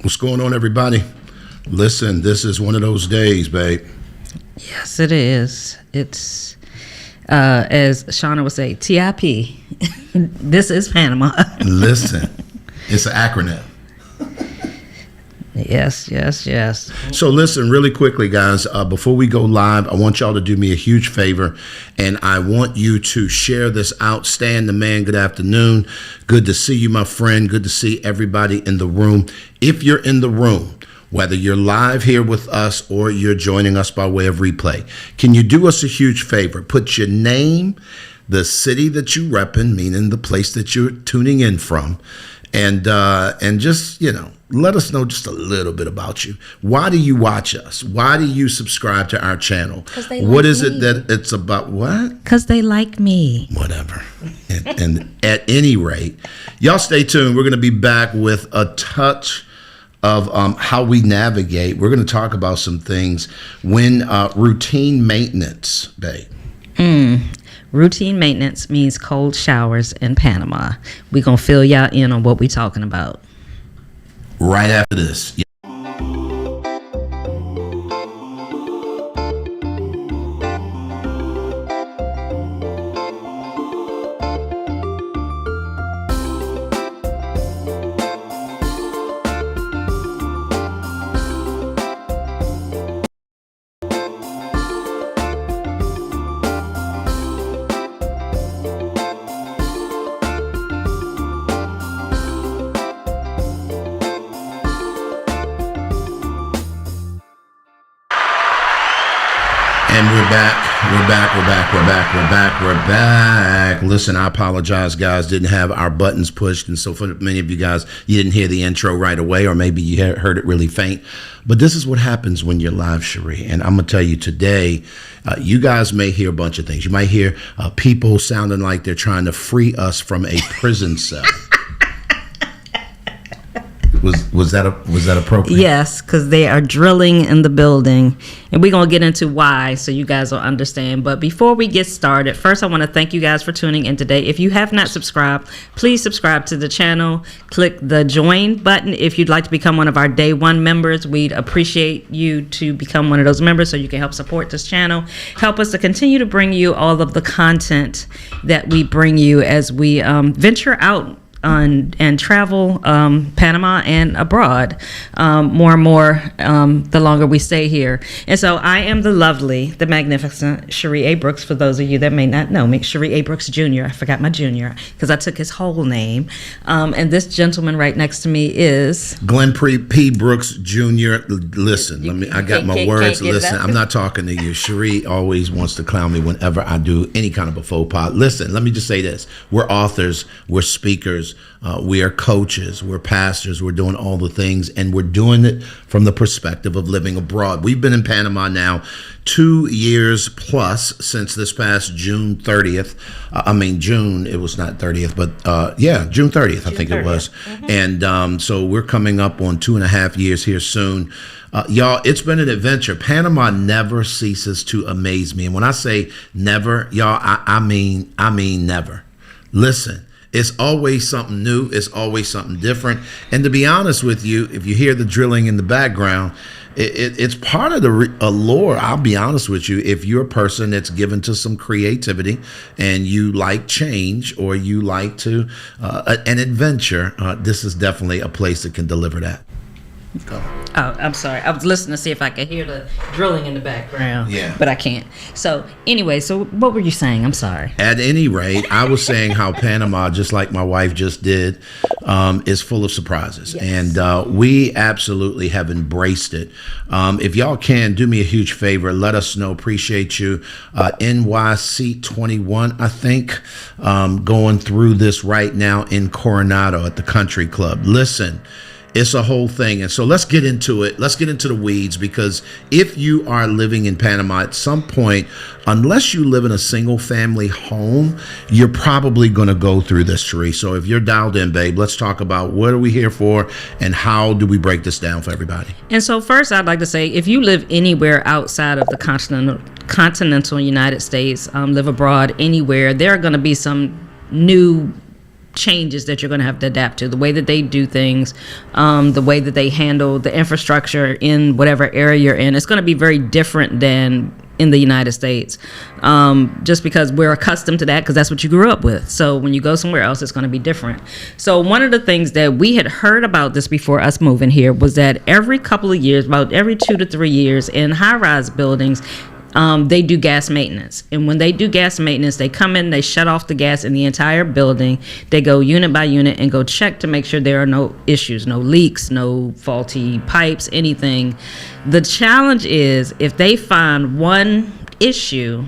What's going on, everybody? Listen, this is one of those days, babe. Yes, it is. It's, as Shauna would say, TIP. This is Panama. Listen, it's an acronym. Yes. So listen, really quickly, guys, before we go live, I want y'all to do me a huge favor, and I want you to share this out. Stan the man, good afternoon. Good to see you, my friend. Good to see everybody in the room. If you're in the room, whether you're live here with us or you're joining us by way of replay, can you do us a huge favor? Put your name, the city that you reppin', meaning the place that you're tuning in from, and just, let us know just a little bit about you. Why do you watch us? Why do you subscribe to our channel? What is it that it's about? What? Because they like me. Whatever. And at any rate, y'all stay tuned. We're going to be back with a touch of how we navigate. We're going to talk about some things when routine maintenance, babe. Routine maintenance means cold showers in Panama. We're going to fill y'all in on what we're talking about. Right after this. And we're back. Listen, I apologize, guys. Didn't have our buttons pushed. And so for many of you guys, you didn't hear the intro right away, or maybe you heard it really faint. But this is what happens when you're live, Cherie. And I'm going to tell you today, you guys may hear a bunch of things. You might hear people sounding like they're trying to free us from a prison cell. Was that appropriate? Yes, because they are drilling in the building, and we're going to get into why so you guys will understand. But before we get started, first I want to thank you guys for tuning in today. If you have not subscribed, please subscribe to the channel. Click the join button if you'd like to become one of our day one members. We'd appreciate you to become one of those members so you can help support this channel, help us to continue to bring you all of the content that we bring you as we venture out and travel Panama and abroad more and more the longer we stay here. And so I am the lovely, the magnificent Cherie A. Brooks, for those of you that may not know me. Cherie A. Brooks Jr. I forgot my junior because I took his whole name. And this gentleman right next to me is Glenn P. Brooks Jr. Listen, I got my words. Listen, I'm not talking to you. Cherie always wants to clown me whenever I do any kind of a faux pas. Listen, let me just say this. We're authors. We're speakers. We are coaches, we're pastors, we're doing all the things, and we're doing it from the perspective of living abroad. We've been in Panama now 2 years plus since this past June 30th. June, it was not 30th, but June 30th, I think it was. Mm-hmm. And so we're coming up on 2.5 years here soon. Y'all, it's been an adventure. Panama never ceases to amaze me. And when I say never, y'all, I mean never. Listen. It's always something new. It's always something different. And to be honest with you, if you hear the drilling in the background, it's part of the allure. I'll be honest with you. If you're a person that's given to some creativity and you like change or you like to an adventure, this is definitely a place that can deliver that. Go. Oh, I'm sorry. I was listening to see if I could hear the drilling in the background. Yeah. But I can't. So anyway, so what were you saying? I'm sorry. At any rate, I was saying how Panama, just like my wife just did, is full of surprises. Yes. And we absolutely have embraced it. If y'all can, do me a huge favor. Let us know. Appreciate you. NYC21, I think, going through this right now in Coronado at the Country Club. Listen. It's a whole thing. And so let's get into it. Let's get into the weeds, because if you are living in Panama at some point, unless you live in a single family home, you're probably going to go through this, Cherie. So if you're dialed in, babe, let's talk about what are we here for and how do we break this down for everybody. And so first, I'd like to say, if you live anywhere outside of the continental United States, live abroad anywhere, there are going to be some new changes that you're going to have to adapt to, the way that they do things, the way that they handle the infrastructure in whatever area you're in. It's going to be very different than in the United States, just because we're accustomed to that, because that's what you grew up with. So when you go somewhere else, it's going to be different. So one of the things that we had heard about this before us moving here was that every couple of years, about every 2 to 3 years, in high-rise buildings, they do gas maintenance. And when they do gas maintenance, they come in, they shut off the gas in the entire building. They go unit by unit and go check to make sure there are no issues, no leaks, no faulty pipes, anything. The challenge is if they find one issue,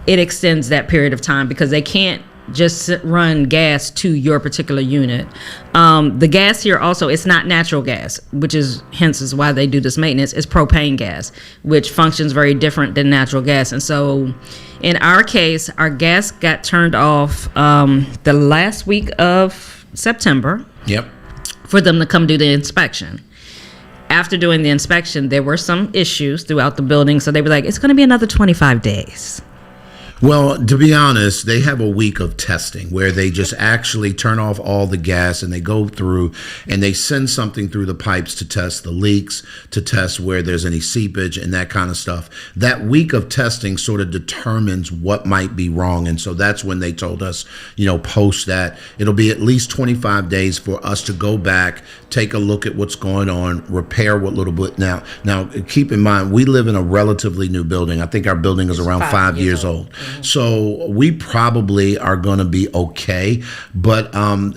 it extends that period of time, because they can't just run gas to your particular unit. The gas here also, it's not natural gas, which is hence is why they do this maintenance. It's propane gas, which functions very different than natural gas. And so in our case, our gas got turned off the last week of September. Yep. For them to come do the inspection. After doing the inspection, there were some issues throughout the building, so they were like, it's going to be another 25 days. Well, to be honest, they have a week of testing where they just actually turn off all the gas, and they go through and they send something through the pipes to test the leaks, to test where there's any seepage and that kind of stuff. That week of testing sort of determines what might be wrong. And so that's when they told us, post that. It'll be at least 25 days for us to go back, take a look at what's going on, repair what little bit. Now, keep in mind, we live in a relatively new building. I think our building is around 5 years old. So we probably are going to be okay. But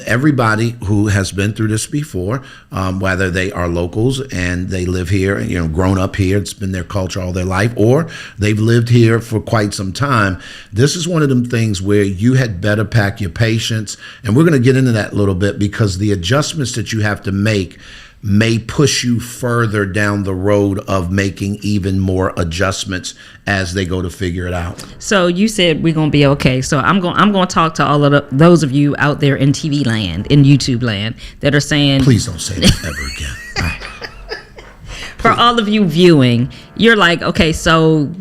everybody who has been through this before, whether they are locals and they live here, grown up here, it's been their culture all their life, or they've lived here for quite some time, this is one of them things where you had better pack your patience. And we're going to get into that a little bit, because the adjustments that you have to make may push you further down the road of making even more adjustments as they go to figure it out. So you said we're gonna be okay. So I'm going to talk to all of those of you out there in TV land, in YouTube land, that are saying, please don't say that ever again. For all of you viewing, you're like, okay, so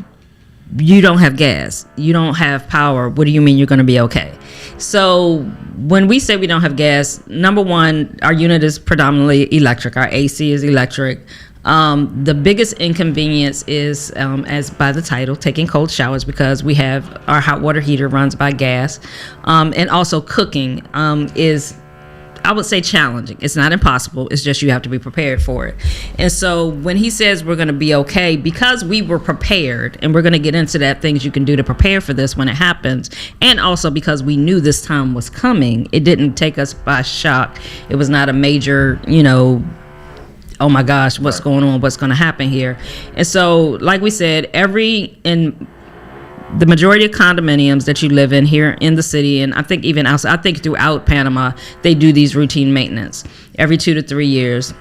you don't have gas, you don't have power. What do you mean you're going to be okay? So when we say we don't have gas, number one, our unit is predominantly electric. Our AC is electric. The biggest inconvenience is, as by the title, taking cold showers, because we have our hot water heater runs by gas. And also cooking is, I would say, challenging. It's not impossible. It's just you have to be prepared for it. And so when he says we're going to be okay, because we were prepared, and we're going to get into that, things you can do to prepare for this when it happens, and also because we knew this time was coming, it didn't take us by shock. It was not a major, oh my gosh, what's going on? What's going to happen here? And so, like we said, the majority of condominiums that you live in here in the city, and I think even outside, I think throughout Panama, they do these routine maintenance every 2 to 3 years.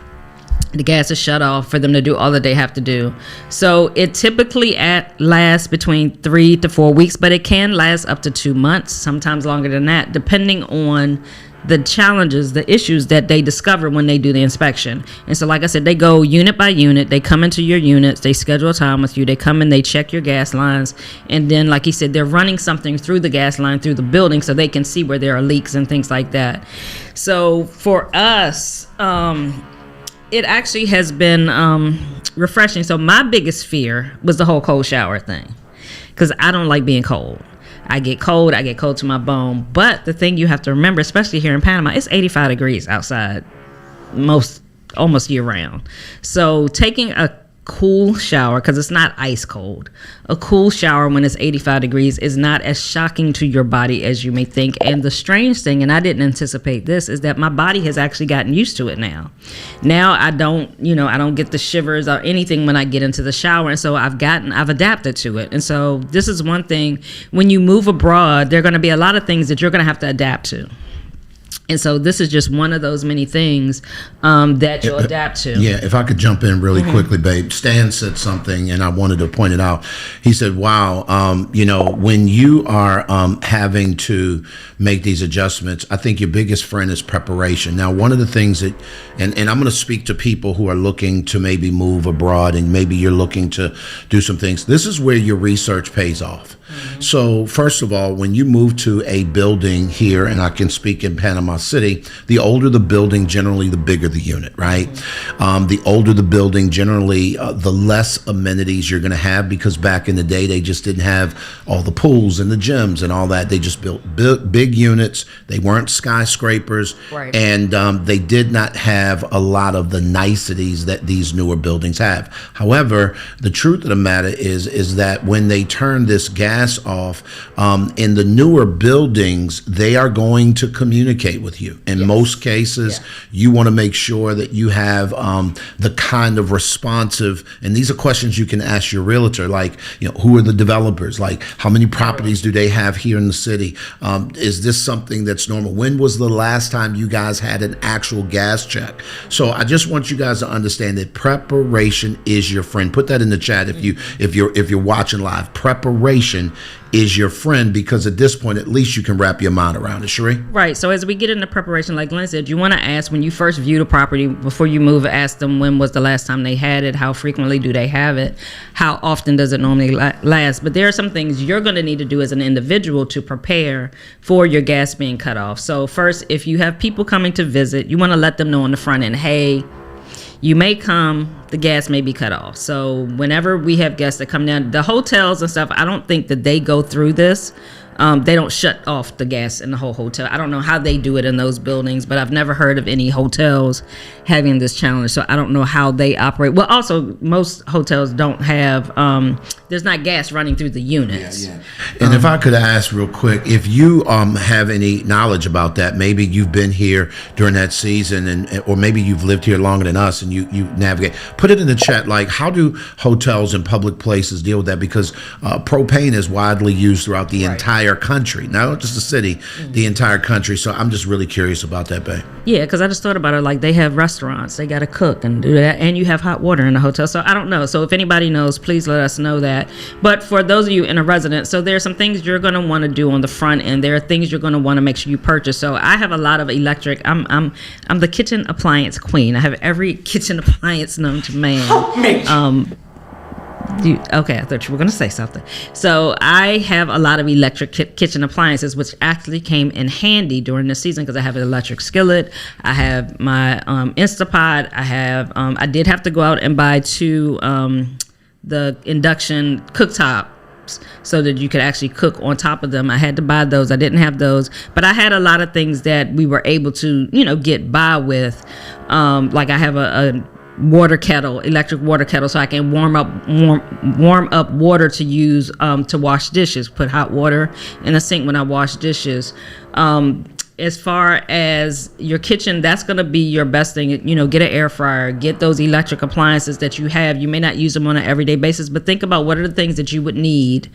The gas is shut off for them to do all that they have to do. So it typically lasts between 3 to 4 weeks, but it can last up to 2 months, sometimes longer than that, depending on the challenges, the issues that they discover when they do the inspection. And so, like I said, they go unit by unit. They come into your units. They schedule a time with you. They come in, they check your gas lines. And then, like he said, they're running something through the gas line, through the building, so they can see where there are leaks and things like that. So for us, it actually has been refreshing. So my biggest fear was the whole cold shower thing, because I don't like being cold. I get cold to my bone. But the thing you have to remember, especially here in Panama, it's 85 degrees outside almost year round. So taking a cool shower, because it's not ice cold, a cool shower when it's 85 degrees is not as shocking to your body as you may think. And the strange thing, and I didn't anticipate this, is that my body has actually gotten used to it now. I don't get the shivers or anything when I get into the shower. And so I've adapted to it. And so this is one thing, when you move abroad, there are going to be a lot of things that you're going to have to adapt to. And so this is just one of those many things that you'll adapt to. Yeah, if I could jump in really quickly, babe. Stan said something, and I wanted to point it out. He said, wow, when you are having to make these adjustments, I think your biggest friend is preparation. Now, one of the things that, and I'm going to speak to people who are looking to maybe move abroad, and maybe you're looking to do some things. This is where your research pays off. So first of all, when you move to a building here, and I can speak in Panama City, the older the building, generally the bigger the unit, right? The older the building, generally the less amenities you're going to have, because back in the day, they just didn't have all the pools and the gyms and all that. They just built big units. They weren't skyscrapers, Right. and they did not have a lot of the niceties that these newer buildings have. However, the truth of the matter is that when they turn this gas off, in the newer buildings, they are going to communicate with you. In most cases, you want to make sure that you have the kind of responsive, and these are questions you can ask your realtor, like, who are the developers? Like, how many properties do they have here in the city? Is this something that's normal? When was the last time you guys had an actual gas check? So I just want you guys to understand that preparation is your friend. Put that in the chat if you're watching live. Preparation is your friend, because at this point, at least you can wrap your mind around it, Cherie. Right. So as we get into preparation, like Glenn said, you want to ask, when you first view the property, before you move, ask them when was the last time they had it, how frequently do they have it, how often does it normally last. But there are some things you're going to need to do as an individual to prepare for your gas being cut off. So first, if you have people coming to visit, you want to let them know on the front end, hey, you may come, the gas may be cut off. So whenever we have guests that come down, the hotels and stuff, I don't think that they go through this. They don't shut off the gas in the whole hotel. I don't know how they do it in those buildings, but I've never heard of any hotels having this challenge. So I don't know how they operate. Well, also, most hotels don't have, there's not gas running through the units. Yeah. And if I could ask real quick, if you have any knowledge about that, maybe you've been here during that season, or maybe you've lived here longer than us and you navigate, put it in the chat. Like, how do hotels and public places deal with that? Because propane is widely used throughout the entire country, not just the city, the entire country. So I'm just really curious about that, babe. Yeah, because I just thought about it. Like, they have restaurants, they got to cook and do that, and you have hot water in the hotel. So I don't know. So if anybody knows, please let us know that. But for those of you in a residence, so there are some things you're going to want to do on the front end. There are things you're going to want to make sure you purchase. So I have a lot of electric. I'm the kitchen appliance queen. I have every kitchen appliance known to man. Okay, I thought you were going to say something. So I have a lot of electric kitchen appliances, which actually came in handy during the season, because I have an electric skillet. I have my Instapot. I did have to go out and buy two the induction cooktops so that you could actually cook on top of them. I had to buy those. I didn't have those, but I had a lot of things that we were able to, get by with. Like I have a water kettle, electric water kettle, so I can warm up water to use to wash dishes. Put hot water in the sink when I wash dishes. As far as your kitchen, that's going to be your best thing. Get an air fryer, get those electric appliances that you have. You may not use them on an everyday basis, but think about what are the things that you would need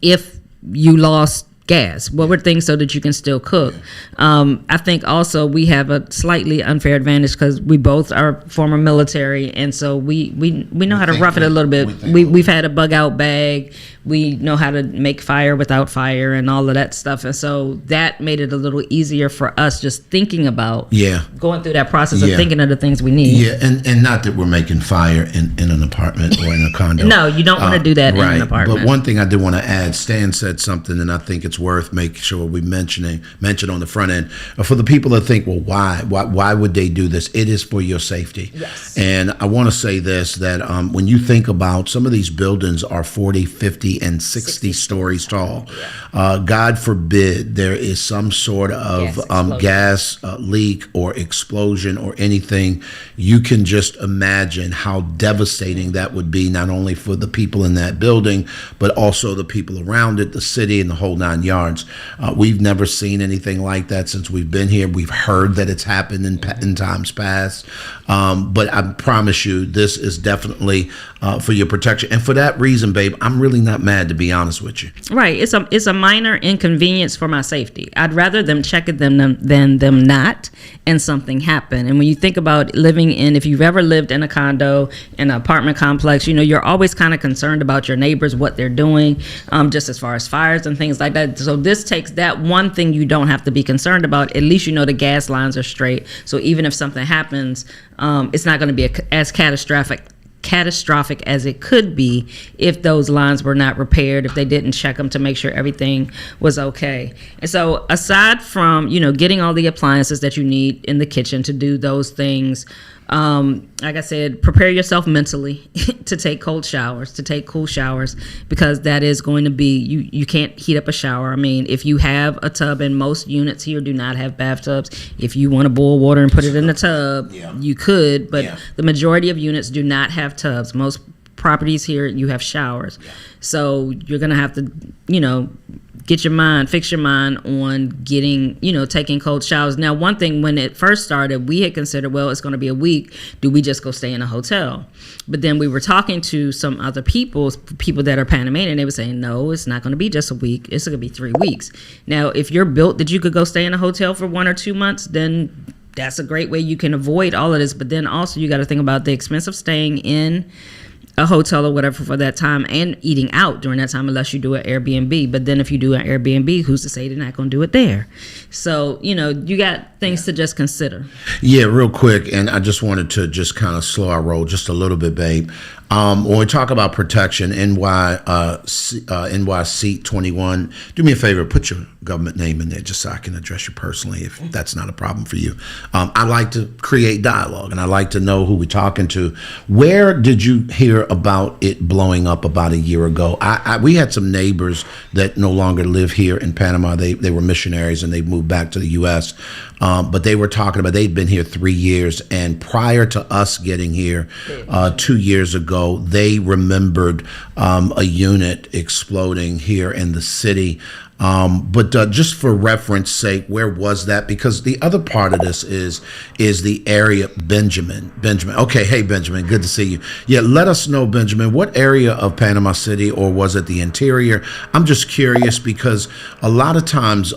if you lost gas. What were things so that you can still cook? I think also we have a slightly unfair advantage because we both are former military, and so we know how to rough it a little bit. We've had a bug out bag. We know how to make fire without fire and all of that stuff, and so that made it a little easier for us just thinking about going through that process of thinking of the things we need. Yeah, and not that we're making fire in an apartment or in a condo. No, you don't want to do that in an apartment. But one thing I did want to add, Stan said something, and I think it's worth making sure we mention on the front end. For the people that think, well, why would they do this? It is for your safety. Yes. And I want to say this, that when you think about some of these buildings are 40, 50, and 60 stories tall. God forbid there is some sort of gas leak or explosion or anything. You can just imagine how devastating that would be, not only for the people in that building, but also the people around it, the city, and the whole 9 yards. We've never seen anything like that since we've been here. We've heard that it's happened in times past. But I promise you, this is definitely for your protection. And for that reason, babe, I'm really not mad, to be honest with you. Right. It's a minor inconvenience for my safety. I'd rather them check it than them not, and something happen. And when you think about living if you've ever lived in a condo, in an apartment complex, you're always kind of concerned about your neighbors, what they're doing, just as far as fires and things like that. So this takes that one thing you don't have to be concerned about. At least the gas lines are straight. So even if something happens, it's not going to be as catastrophic catastrophic as it could be if those lines were not repaired, if they didn't check them to make sure everything was okay. And so aside from, getting all the appliances that you need in the kitchen to do those things, like I said, prepare yourself mentally to take cold showers, to take cool showers, because that is going to be, you can't heat up a shower. I mean, if you have a tub, and most units here do not have bathtubs, if you want to boil water and put it in the tub, you could, but the majority of units do not have tubs. Most properties here, you have showers. So you're going to have to, fix your mind on getting, taking cold showers. Now, one thing, when it first started, we had considered, well, it's going to be a week. Do we just go stay in a hotel? But then we were talking to some other people that are Panamanian, and they were saying, no, it's not going to be just a week. It's going to be 3 weeks. Now, if you're built that you could go stay in a hotel for 1 or 2 months, then that's a great way you can avoid all of this. But then also you got to think about the expense of staying in a hotel or whatever for that time, and eating out during that time, unless you do an Airbnb. But then if you do an Airbnb, who's to say they're not going to do it there? So, you got things to just consider. Yeah, real quick. And I just wanted to just kind of slow our roll just a little bit, babe. When we talk about protection, NYC 21, do me a favor, put your government name in there just so I can address you personally, if that's not a problem for you. I like to create dialogue, and I like to know who we're talking to. Where did you hear about it blowing up about a year ago? We had some neighbors that no longer live here in Panama. They were missionaries, and they moved back to the U.S., but they were talking about, they'd been here 3 years, and prior to us getting here 2 years ago, they remembered a unit exploding here in the city. But just for reference sake, where was that? Because the other part of this is the area. Benjamin. Okay, hey, Benjamin, good to see you. Yeah, let us know, Benjamin, what area of Panama City, or was it the interior? I'm just curious, because a lot of times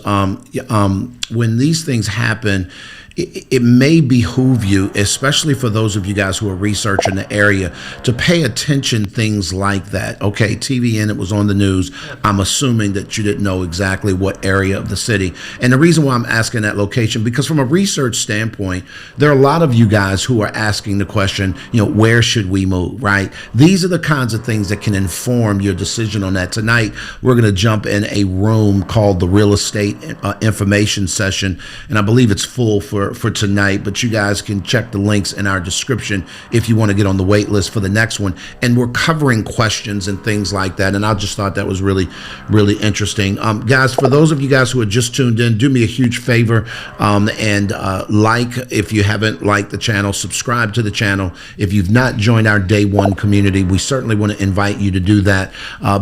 when these things happen, it may behoove you, especially for those of you guys who are researching the area, to pay attention things like that. Okay, TVN, it was on the news. I'm assuming that you didn't know exactly what area of the city. And the reason why I'm asking that location, because from a research standpoint, there are a lot of you guys who are asking the question, where should we move, right? These are the kinds of things that can inform your decision on that. Tonight, we're going to jump in a room called the Real Estate Information Session, and I believe it's full for tonight, but you guys can check the links in our description if you want to get on the wait list for the next one. And we're covering questions and things like that, and I just thought that was really, really interesting. Guys, for those of you guys who are just tuned in, do me a huge favor and like, if you haven't liked the channel, subscribe to the channel. If you've not joined our Day One community, we certainly want to invite you to do that,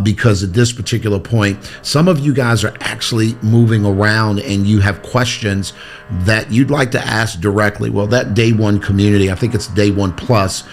because at this particular point, some of you guys are actually moving around and you have questions that you'd like to ask directly. Well, that Day One community, I think it's Day One Plus,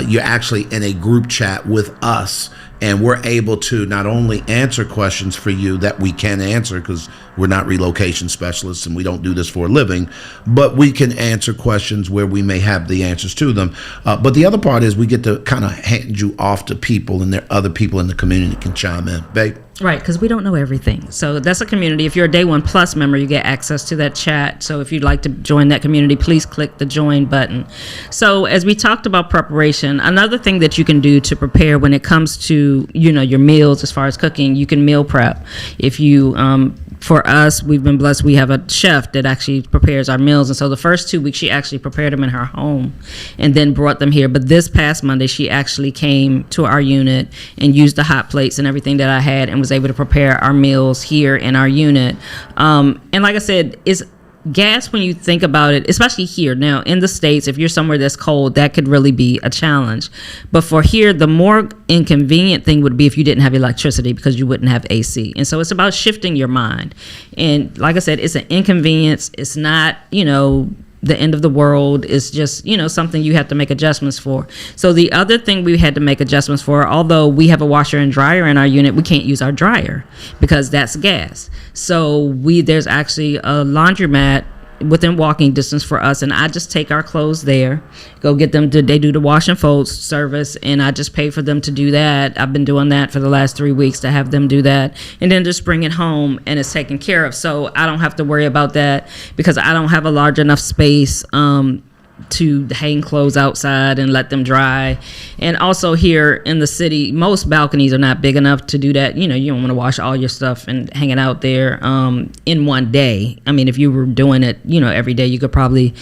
you're actually in a group chat with us, and we're able to not only answer questions for you that we can answer, because we're not relocation specialists and we don't do this for a living, but we can answer questions where we may have the answers to them. But the other part is we get to kind of hand you off to people, and there are other people in the community can chime in. Babe? Right, because we don't know everything. So that's a community. If you're a Day One Plus member, you get access to that chat. So if you'd like to join that community, please click the join button. So as we talked about preparation, another thing that you can do to prepare when it comes to, your meals, as far as cooking, you can meal prep. If you, for us, we've been blessed. We have a chef that actually prepares our meals. And so the first 2 weeks, she actually prepared them in her home and then brought them here. But this past Monday, she actually came to our unit and used the hot plates and everything that I had, and was able to prepare our meals here in our unit. And like I said, it's gas when you think about it, especially here. Now, in the States, if you're somewhere that's cold, that could really be a challenge. But for here, the more inconvenient thing would be if you didn't have electricity, because you wouldn't have AC. And so it's about shifting your mind. And like I said, it's an inconvenience. It's not, the end of the world. Is just, something you have to make adjustments for. So the other thing we had to make adjustments for, although we have a washer and dryer in our unit, we can't use our dryer because that's gas. So there's actually a laundromat within walking distance for us, and I just take our clothes there, go get them. They do the wash and fold service, and I just pay for them to do that. I've been doing that for the last 3 weeks, to have them do that, and then just bring it home and it's taken care of. So I don't have to worry about that, because I don't have a large enough space to hang clothes outside and let them dry. And also here in the city, most balconies are not big enough to do that. You know, you don't want to wash all your stuff and hang it out there in one day. I mean, if you were doing it, you know, every day, you could probably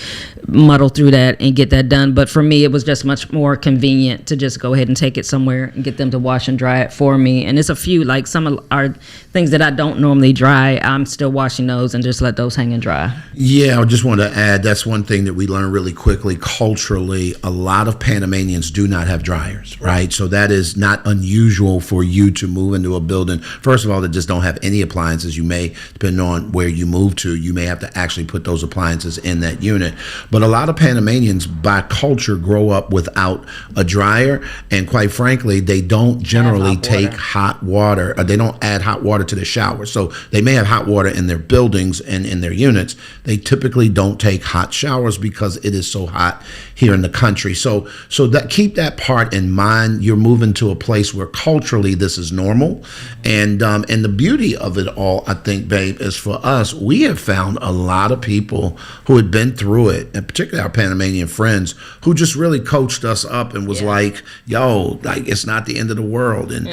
muddle through that and get that done. But for me, it was just much more convenient to just go ahead and take it somewhere and get them to wash and dry it for me. And it's a few, like some of our things that I don't normally dry, I'm still washing those and just let those hang and dry. Yeah, I just want to add, that's one thing that we learned really quickly. Culturally, a lot of Panamanians do not have dryers, right? So that is not unusual for you to move into a building, first of all, that just don't have any appliances. You may, depending on where you move to, you may have to actually put those appliances in that unit. But a lot of Panamanians, by culture, grow up without a dryer, and quite frankly, they don't generally take hot water. They don't add hot water to their shower. So they may have hot water in their buildings and in their units. They typically don't take hot showers because it is so hot here in the country. So that, keep that part in mind. You're moving to a place where culturally this is normal, and the beauty of it all, I think, babe, is for us, we have found a lot of people who had been through it, and particularly our Panamanian friends, who just really coached us up and was like, yo, like, it's not the end of the world, and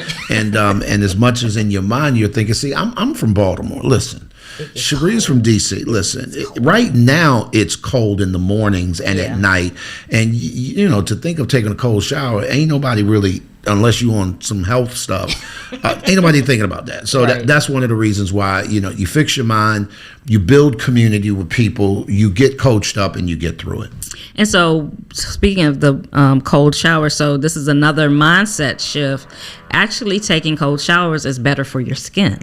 as much as in your mind you're thinking, see, I'm from Baltimore. Listen, Cherie's from DC. Listen, right now it's cold in the mornings and at night, and you know, to think of taking a cold shower, ain't nobody really, unless you on some health stuff, ain't nobody thinking about that. So that's one of the reasons why, you know, you fix your mind, you build community with people, you get coached up, and you get through it. And so, speaking of the cold shower, so this is another mindset shift. Actually, taking cold showers is better for your skin.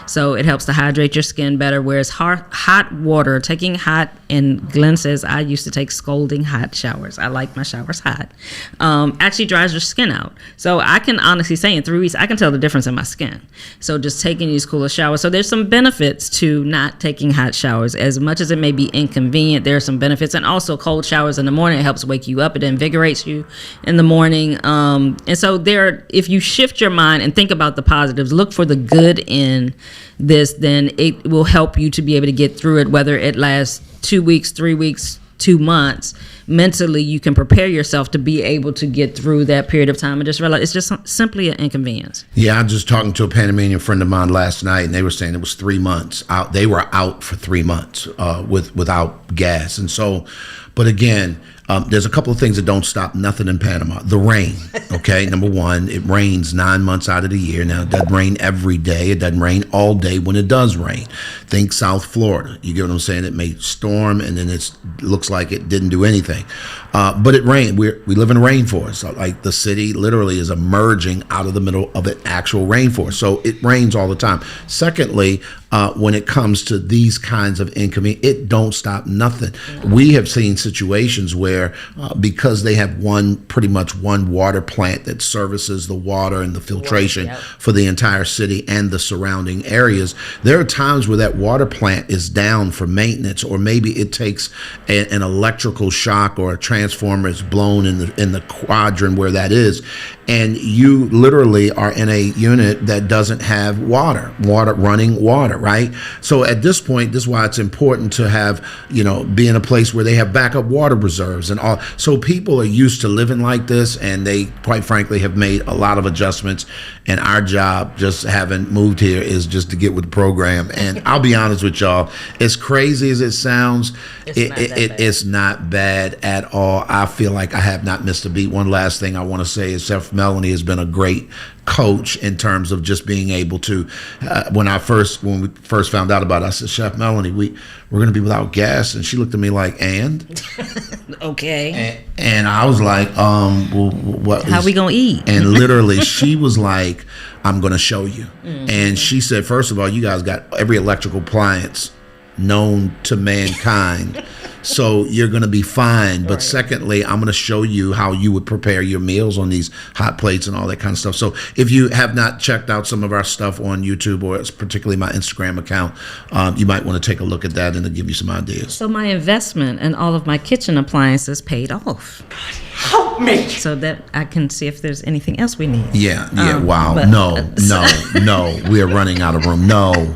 So it helps to hydrate your skin better, whereas hot water, taking hot, and Glenn says, I used to take scalding hot showers. I like my showers hot. Actually dries your skin out. So I can honestly say in 3 weeks, I can tell the difference in my skin. So just taking these cooler showers. So there's some benefits to not taking hot showers. As much as it may be inconvenient, there are some benefits. And also cold showers in the morning, it helps wake you up. It invigorates you in the morning. And so if you shift your mind and think about the positives, look for the good in this, then it will help you to be able to get through it, whether it lasts 2 weeks, 3 weeks, 2 months. Mentally, you can prepare yourself to be able to get through that period of time and just realize it's just simply an inconvenience. Yeah, I was just talking to a Panamanian friend of mine last night, and they were saying it was 3 months out. They were out for 3 months without gas. And so, but again, there's a couple of things that don't stop nothing in Panama. The rain, okay? Number one, it rains 9 months out of the year. Now, it doesn't rain every day. It doesn't rain all day when it does rain. Think South Florida. You get what I'm saying? It may storm, and then it looks like it didn't do anything. But it rained. We live in a rainforest. So, like, the city literally is emerging out of the middle of an actual rainforest. So it rains all the time. Secondly, when it comes to these kinds of inconvenience, it don't stop nothing. We have seen situations where because they have pretty much one water plant that services the water and the filtration for the entire city and the surrounding areas, there are times where that water plant is down for maintenance, or maybe it takes an electrical shock, or a transformer is blown in the quadrant where that is, and you literally are in a unit that doesn't have running water, right? So at this point, this is why it's important to have, be in a place where they have backup water reserves and all. So people are used to living like this, and they, quite frankly, have made a lot of adjustments. And our job, just having moved here, is just to get with the program. And I'll be honest with y'all, as crazy as it sounds, it's not bad at all. I feel like I have not missed a beat. One last thing I want to say is Chef Melanie has been a great coach in terms of just being able to, when we first found out about it, I said, Chef Melanie, we're going to be without gas. And she looked at me like, and? Okay. And I was like, well, what? How we going to eat? And literally she was like, I'm going to show you. Mm-hmm. And she said, first of all, you guys got every electrical appliance known to mankind. So you're going to be fine. But secondly, I'm going to show you how you would prepare your meals on these hot plates and all that kind of stuff. So if you have not checked out some of our stuff on YouTube, or particularly my Instagram account, you might want to take a look at that, and it'll give you some ideas. So my investment in all of my kitchen appliances paid off. Help me! So that I can see if there's anything else we need. Yeah. Wow. No. We are running out of room. No.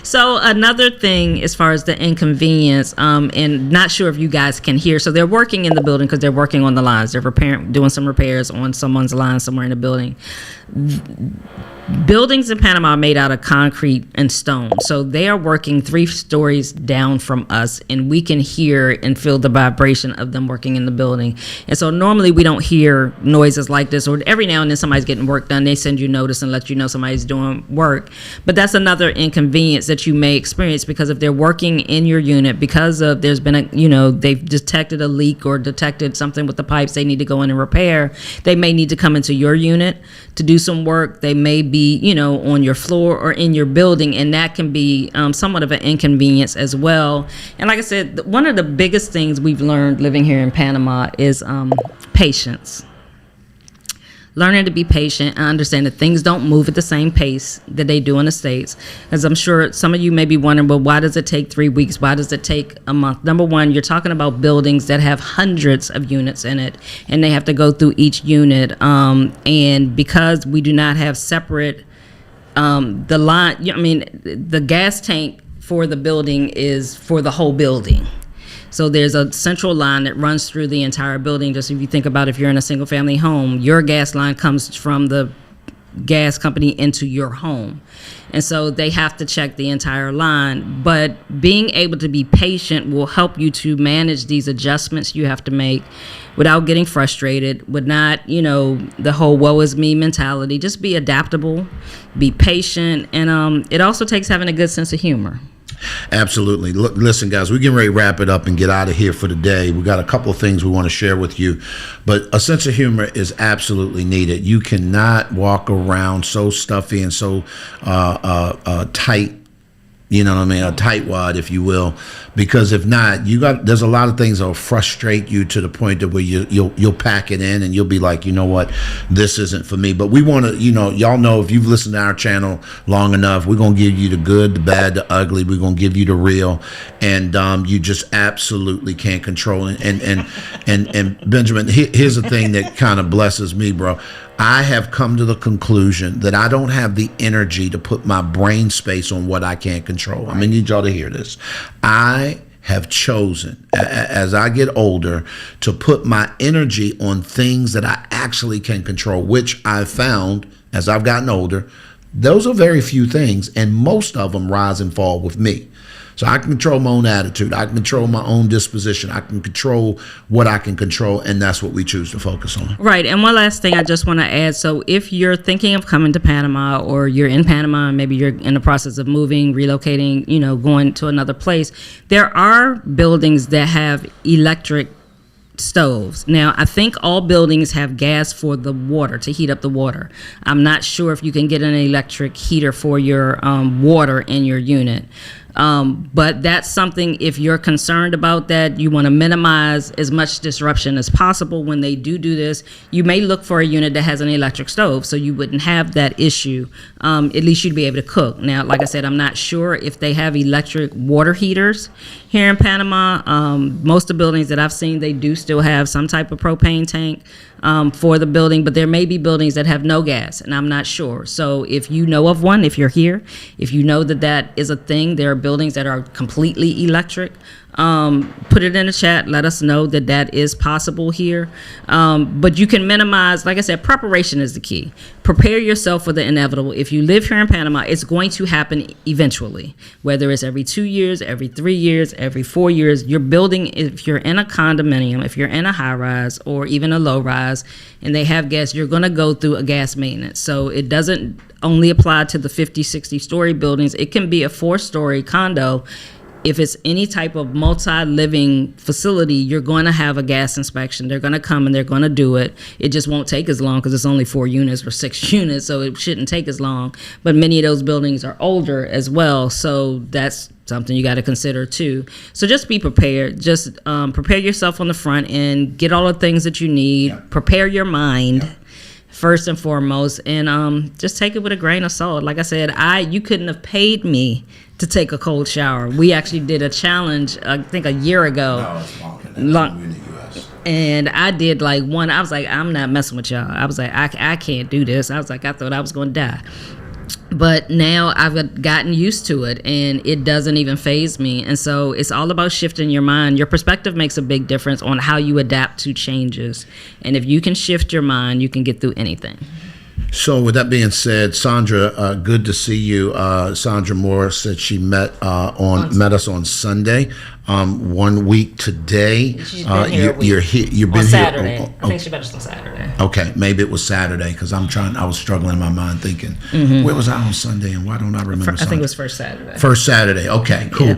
So another thing as far as the inconvenience, and not sure if you guys can hear. So they're working in the building because they're working on the lines. They're doing some repairs on someone's line somewhere in the building. Buildings in Panama are made out of concrete and stone. So they are working 3 stories down from us, and we can hear and feel the vibration of them working in the building. And so normally we don't hear noises like this, or every now and then somebody's getting work done. They send you notice and let you know somebody's doing work. But that's another inconvenience that you may experience, because if they're working in your unit, because of there's been they've detected a leak or detected something with the pipes they need to go in and repair, they may need to come into your unit to do some work. They may be, on your floor or in your building, and that can be somewhat of an inconvenience as well. And like I said, one of the biggest things we've learned living here in Panama is patience. Learning to be patient and understand that things don't move at the same pace that they do in the States. As I'm sure some of you may be wondering, well, why does it take 3 weeks? Why does it take a month? Number one, you're talking about buildings that have hundreds of units in it, and they have to go through each unit. And because we do not have separate, the gas tank for the building is for the whole building. So there's a central line that runs through the entire building. Just if you think about if you're in a single family home, your gas line comes from the gas company into your home. And so they have to check the entire line. But being able to be patient will help you to manage these adjustments you have to make without getting frustrated, with not, the whole woe is me mentality. Just be adaptable, be patient, and it also takes having a good sense of humor. Absolutely. Look, listen, guys, we're getting ready to wrap it up and get out of here for the day. We got a couple of things we want to share with you, but a sense of humor is absolutely needed. You cannot walk around so stuffy and so tight. A tightwad, if you will, because if not, there's a lot of things that will frustrate you to the point that where you'll pack it in and you'll be like, you know what, this isn't for me. But we want to, y'all know, if you've listened to our channel long enough, we're gonna give you the good, the bad, the ugly. We're gonna give you the real, and you just absolutely can't control it. And Benjamin, here's the thing that kind of blesses me, bro. I have come to the conclusion that I don't have the energy to put my brain space on what I can't control. I need y'all to hear this. I have chosen, as I get older, to put my energy on things that I actually can control, which I've found as I've gotten older. Those are very few things, and most of them rise and fall with me. So I can control my own attitude. I can control my own disposition. I can control what I can control, and that's what we choose to focus on. Right. And one last thing I just want to add. So if you're thinking of coming to Panama, or you're in Panama, and maybe you're in the process of moving, relocating, going to another place, there are buildings that have electric stoves. Now, I think all buildings have gas for the water, to heat up the water. I'm not sure if you can get an electric heater for your water in your unit. But that's something, if you're concerned about that, you want to minimize as much disruption as possible when they do this. You may look for a unit that has an electric stove, so you wouldn't have that issue. At least you'd be able to cook. Now, like I said, I'm not sure if they have electric water heaters here in Panama. Most of the buildings that I've seen, they do still have some type of propane tank for the building, but there may be buildings that have no gas, and I'm not sure. So if you know of one, if you're here, if you know that is a thing, there are buildings that are completely electric, put it in the chat. Let us know that is possible here. But you can minimize, like I said, preparation is the key. Prepare yourself for the inevitable. If you live here in Panama, it's going to happen eventually, whether it's every 2 years, every 3 years, every 4 years. You're building, if you're in a condominium, if you're in a high rise or even a low rise, and they have gas, you're going to go through a gas maintenance. So it doesn't only apply to the 50, 60 story buildings. It can be a 4-story condo. If it's any type of multi-living facility, you're going to have a gas inspection. They're going to come and they're going to do it. It just won't take as long because it's only 4 units or 6 units, so it shouldn't take as long. But many of those buildings are older as well, so that's something you got to consider too. So just be prepared. Just prepare yourself on the front end. Get all the things that you need. Yeah. Prepare your mind. Yeah. First and foremost, and just take it with a grain of salt. Like I said, you couldn't have paid me to take a cold shower. We actually did a challenge, I think a year ago. No, it's long. In the US. And I did like one. I was like, I'm not messing with y'all. I was like, I can't do this. I was like, I thought I was going to die. But now I've gotten used to it, and it doesn't even faze me. And so it's all about shifting your mind. Your perspective makes a big difference on how you adapt to changes. And if you can shift your mind, you can get through anything. So with that being said, Sandra, good to see you. Sandra Moore said she met us on Sunday. 1 week today. She's been here a week. You've been on Saturday. here. I think she met us on Saturday. Okay, maybe it was Saturday because I was struggling in my mind thinking, where was I on Sunday and why don't I remember? I think it was first Saturday. First Saturday. Okay, cool.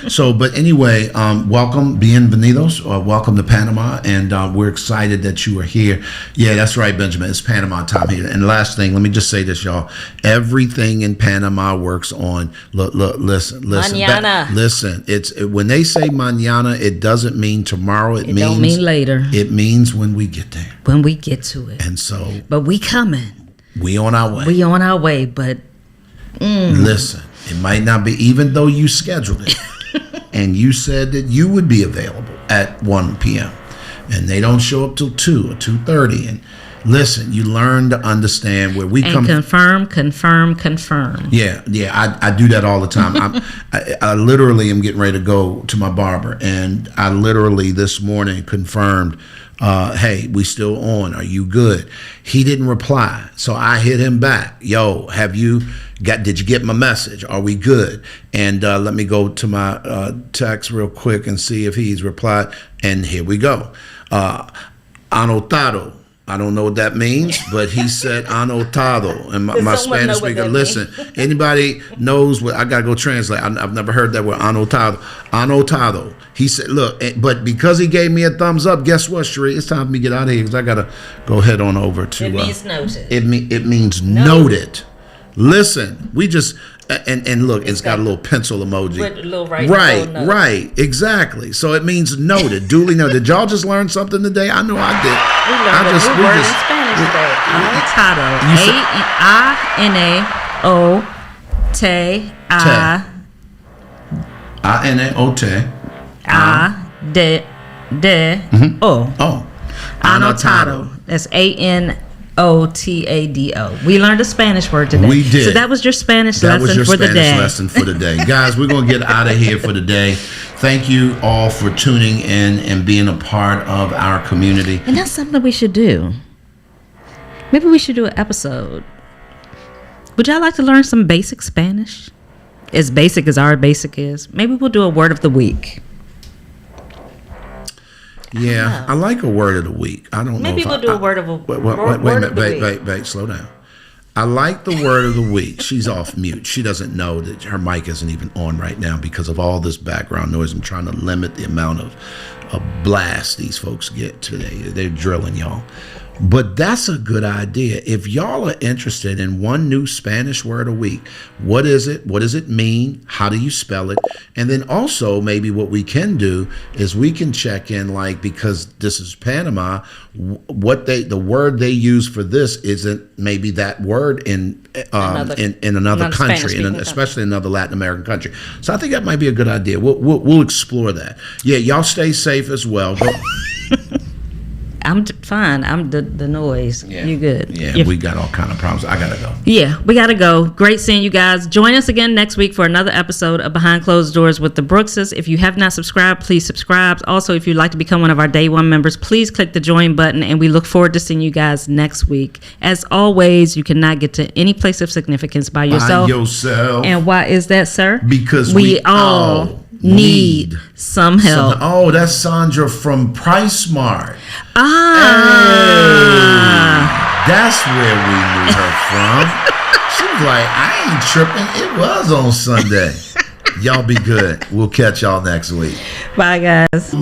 So, but anyway, welcome, bienvenidos, welcome to Panama, and we're excited that you are here. Yeah, that's right, Benjamin. It's Panama time here. And last thing, let me just say this, y'all. Everything in Panama works on. Look, listen. Mañana. Listen, when they say mañana, it doesn't mean tomorrow. It means don't mean later. It means when we get there. When we get to it. And so. But we coming. We on our way. We on our way, but. Listen, it might not be, even though you scheduled it, and you said that you would be available at 1 p.m. and they don't show up till 2 or 2:30, and listen, you learn to understand where we come. Confirm. Yeah, I do that all the time. I literally am getting ready to go to my barber, and I literally this morning confirmed, hey, we still on? Are you good? He didn't reply, so I hit him back. Yo, did you get my message? Are we good? And let me go to my text real quick and see if he's replied. And here we go. Anotado. I don't know what that means, but he said anotado. And my Spanish speaker, listen, anybody knows what, I got to go translate. I've never heard that word, anotado. Anotado. He said, look, but because he gave me a thumbs up, guess what, Sheree? It's time for me to get out of here because I got to go head on over to. It means noted. It means noted. Listen, we just, and look, it's got a little pencil emoji. With a little right, exactly. So it means noted, duly noted. Did y'all just learn something today? I know I did. We learned a new word in Spanish today. Anotado. Anotado. That's ANOTADO. We learned a Spanish word today. We did. So that was your Spanish lesson for the day. Guys, we're going to get out of here for the day. Thank you all for tuning in and being a part of our community. And that's something we should do. Maybe we should do an episode. Would y'all like to learn some basic Spanish? As basic as our basic is. Maybe we'll do a word of the week. Yeah, I like a word of the week. I don't know. Maybe we'll do a word of the week. Wait, slow down. I like the word of the week. She's off mute. She doesn't know that her mic isn't even on right now because of all this background noise. I'm trying to limit the amount of blast these folks get today. They're drilling y'all. But that's a good idea. If y'all are interested in one new Spanish word a week, what is it? What does it mean? How do you spell it? And then also maybe what we can do is we can check in, like, because this is Panama, the word they use for this isn't maybe that word in another country, especially another Latin American country. So I think that might be a good idea. We'll explore that. Yeah, y'all stay safe as well. I'm fine. I'm the noise. Yeah. You good? Yeah, we got all kind of problems. I gotta go. Yeah, we gotta go. Great seeing you guys. Join us again next week for another episode of Behind Closed Doors with the Brookses. If you have not subscribed, please subscribe. Also, if you'd like to become one of our Day One members, please click the join button, and we look forward to seeing you guys next week. As always, you cannot get to any place of significance by yourself. And why is that, sir? Because we all need some help. Oh, that's Sandra from Price Mart. Ah. Hey, that's where we knew her from. She was like, I ain't tripping. It was on Sunday. Y'all be good. We'll catch y'all next week. Bye, guys.